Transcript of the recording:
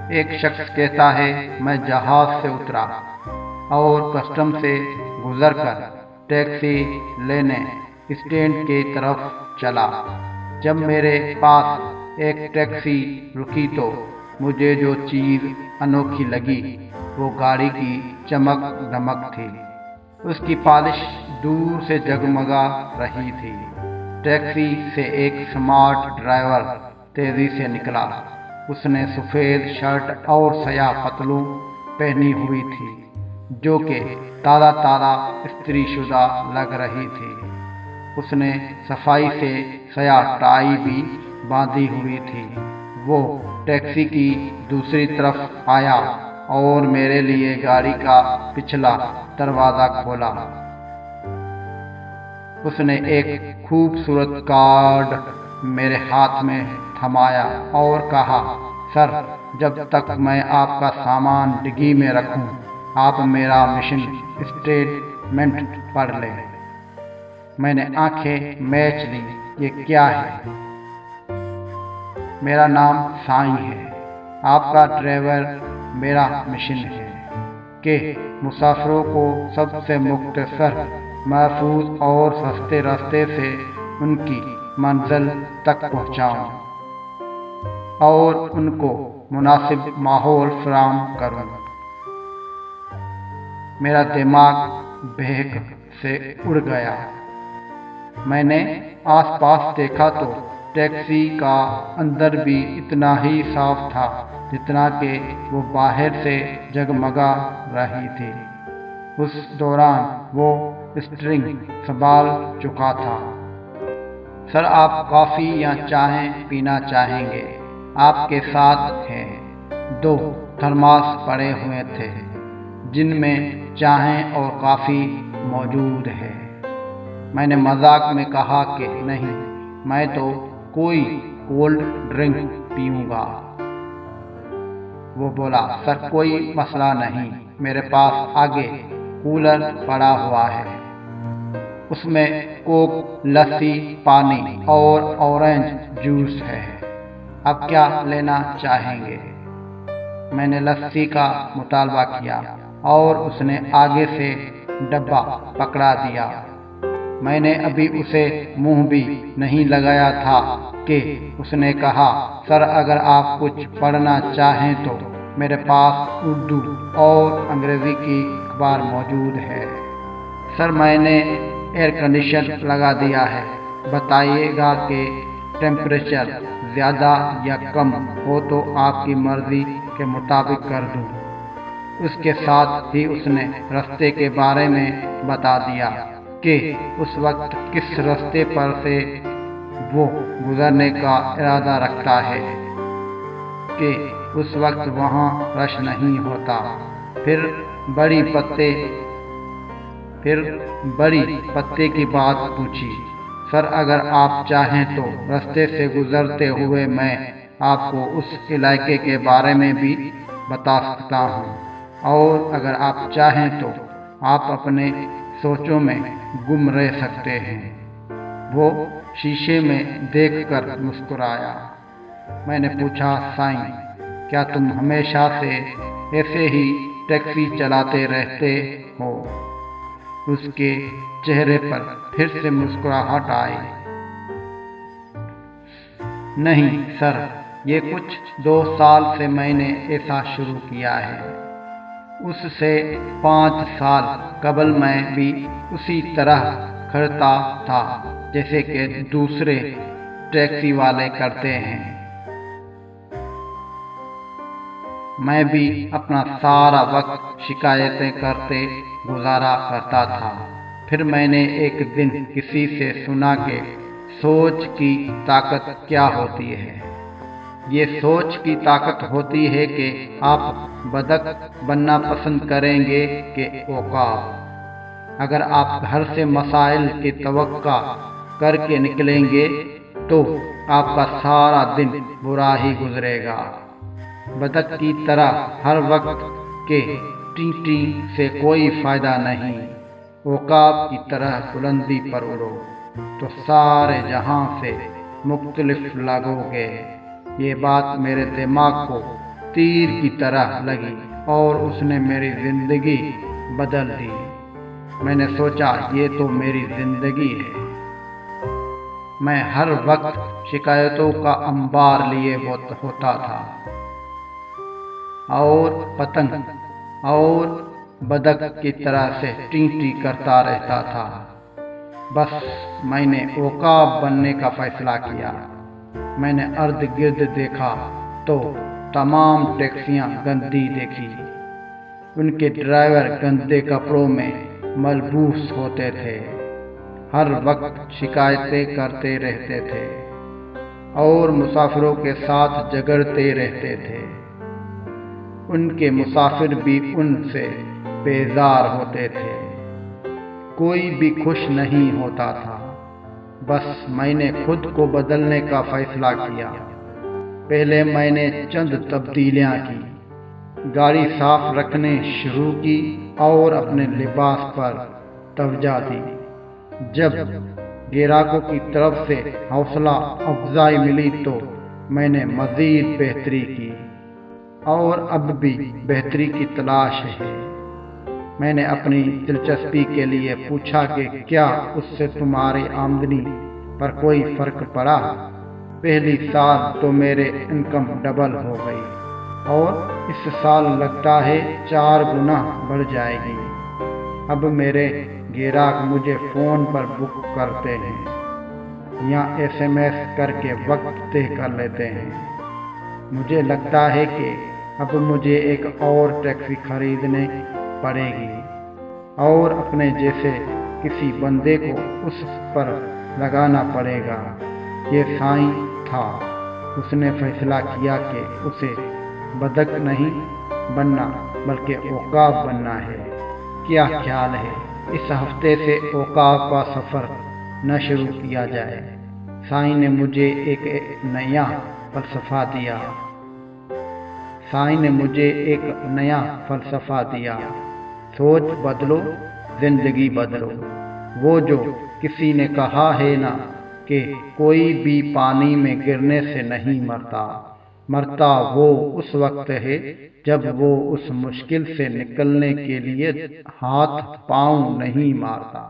ایک شخص کہتا ہے میں جہاز سے اترا اور کسٹم سے گزر کر ٹیکسی لینے اسٹینڈ کی طرف چلا۔ جب میرے پاس ایک ٹیکسی رکی تو مجھے جو چیز انوکھی لگی وہ گاڑی کی چمک دمک تھی۔ اس کی پالش دور سے جگمگا رہی تھی۔ ٹیکسی سے ایک سمارٹ ڈرائیور تیزی سے نکلا۔ اس نے سفید شرٹ اور سیاہ پتلون پہنی ہوئی تھی جو کہ تازہ تازہ استری شدہ لگ رہی تھی۔ اس نے صفائی سے سیاہ ٹائی بھی باندھی ہوئی تھی۔ وہ ٹیکسی کی دوسری طرف آیا اور میرے لیے گاڑی کا پچھلا دروازہ کھولا۔ اس نے ایک خوبصورت کارڈ میرے ہاتھ میں تھمایا اور کہا، سر، جب تک میں آپ کا سامان ڈگی میں رکھوں آپ میرا مشن اسٹیٹمنٹ پڑھ لیں۔ میں نے آنکھیں میچ لی، یہ کیا ہے؟ میرا نام سائیں ہے، آپ کا ڈرائیور، میرا مشن ہے کہ مسافروں کو سب سے مختصر، محفوظ اور سستے راستے سے ان کی منزل تک پہنچاؤں اور ان کو مناسب ماحول فراہم کروں۔ میرا دماغ بہک سے اڑ گیا۔ میں نے آس پاس دیکھا تو ٹیکسی کا اندر بھی اتنا ہی صاف تھا جتنا کہ وہ باہر سے جگمگا رہی تھی۔ اس دوران وہ اسٹیئرنگ سنبھال چکا تھا۔ سر، آپ کافی یا چائے پینا چاہیں گے؟ آپ کے ساتھ ہیں؟ 2 تھرماس پڑے ہوئے تھے جن میں چائے اور کافی موجود ہے۔ میں نے مذاق میں کہا کہ نہیں، میں تو کوئی کولڈ ڈرنک پیوں گا۔ وہ بولا، سر کوئی مسئلہ نہیں، میرے پاس آگے کولر پڑا ہوا ہے، اس میں کوک، لسی، پانی اور اورنج جوس ہے، اب کیا لینا چاہیں گے؟ میں نے لسی کا مطالبہ کیا اور اس نے آگے سے ڈبہ پکڑا دیا۔ میں نے ابھی اسے منہ بھی نہیں لگایا تھا کہ اس نے کہا، سر اگر آپ کچھ پڑھنا چاہیں تو میرے پاس اردو اور انگریزی کی اخبار موجود ہے۔ سر، میں نے ایئر کنڈیشن لگا دیا ہے، بتائیے گا کہ ٹیمپریچر زیادہ یا کم ہو تو آپ کی مرضی کے مطابق کر دوں۔ اس کے ساتھ ہی اس نے راستے کے بارے میں بتا دیا کہ اس وقت کس راستے پر سے وہ گزرنے کا ارادہ رکھتا ہے، کہ اس وقت وہاں رش نہیں ہوتا۔ پھر بڑی پتے کی بات پوچھی، سر اگر آپ چاہیں تو راستے سے گزرتے ہوئے میں آپ کو اس علاقے کے بارے میں بھی بتا سکتا ہوں، اور اگر آپ چاہیں تو آپ اپنے سوچوں میں گم رہ سکتے ہیں۔ وہ شیشے میں دیکھ کر مسکرایا۔ میں نے پوچھا، سائیں، کیا تم ہمیشہ سے ایسے ہی ٹیکسی چلاتے رہتے ہو؟ اس کے چہرے پر پھر سے مسکراہٹ آئی۔ نہیں سر، یہ کچھ 2 سال سے میں نے ایسا شروع کیا ہے۔ اس سے 5 سال قبل میں بھی اسی طرح کرتا تھا جیسے کہ دوسرے ٹیکسی والے کرتے ہیں۔ میں بھی اپنا سارا وقت شکایتیں کرتے گزارا کرتا تھا۔ پھر میں نے ایک دن کسی سے سنا کہ سوچ کی طاقت کیا ہوتی ہے۔ یہ سوچ کی طاقت ہوتی ہے کہ آپ بدک بننا پسند کریں گے کہ عقاب۔ اگر آپ گھر سے مسائل کی توقع کر کے نکلیں گے تو آپ کا سارا دن برا ہی گزرے گا۔ بدک کی طرح ہر وقت کے ٹیں ٹیں سے کوئی فائدہ نہیں۔ عقاب کی طرح بلندی پر اڑو تو سارے جہاں سے مختلف لگو گے۔ یہ بات میرے دماغ کو تیر کی طرح لگی اور اس نے میری زندگی بدل دی۔ میں نے سوچا یہ تو میری زندگی ہے۔ میں ہر وقت شکایتوں کا انبار لیے ہوتا تھا اور پتنگ اور بدک کی طرح سے ٹی ٹی کرتا رہتا تھا۔ بس میں نے عقاب بننے کا فیصلہ کیا۔ میں نے ارد گرد دیکھا تو تمام ٹیکسیاں گندی دیکھی۔ ان کے ڈرائیور گندے کپڑوں میں ملبوس ہوتے تھے، ہر وقت شکایتیں کرتے رہتے تھے اور مسافروں کے ساتھ جھگڑتے رہتے تھے۔ ان کے مسافر بھی ان سے بیزار ہوتے تھے، کوئی بھی خوش نہیں ہوتا تھا۔ بس میں نے خود کو بدلنے کا فیصلہ کیا۔ پہلے میں نے چند تبدیلیاں کی، گاڑی صاف رکھنے شروع کی اور اپنے لباس پر توجہ دی۔ جب گراہکوں کی طرف سے حوصلہ افزائی ملی تو میں نے مزید بہتری کی اور اب بھی بہتری کی تلاش ہے۔ میں نے اپنی دلچسپی کے لیے پوچھا کہ کیا اس سے تمہاری آمدنی پر کوئی فرق پڑا؟ پہلی سال تو میرے انکم ڈبل ہو گئی اور اس سال لگتا ہے 4 گنا بڑھ جائے گی۔ اب میرے گراہک مجھے فون پر بک کرتے ہیں یا SMS کر کے وقت طے کر لیتے ہیں۔ مجھے لگتا ہے کہ اب مجھے ایک اور ٹیکسی خریدنے پڑے گی اور اپنے جیسے کسی بندے کو اس پر لگانا پڑے گا۔ یہ سائیں تھا، اس نے فیصلہ کیا کہ اسے بدک نہیں بننا بلکہ عقاب بننا ہے۔ کیا خیال ہے اس ہفتے سے عقاب کا سفر نہ شروع کیا جائے؟ سائیں نے مجھے ایک نیا فلسفہ دیا، سوچ بدلو، زندگی بدلو۔ وہ جو کسی نے کہا ہے نا کہ کوئی بھی پانی میں گرنے سے نہیں مرتا وہ اس وقت ہے جب وہ اس مشکل سے نکلنے کے لیے ہاتھ پاؤں نہیں مارتا۔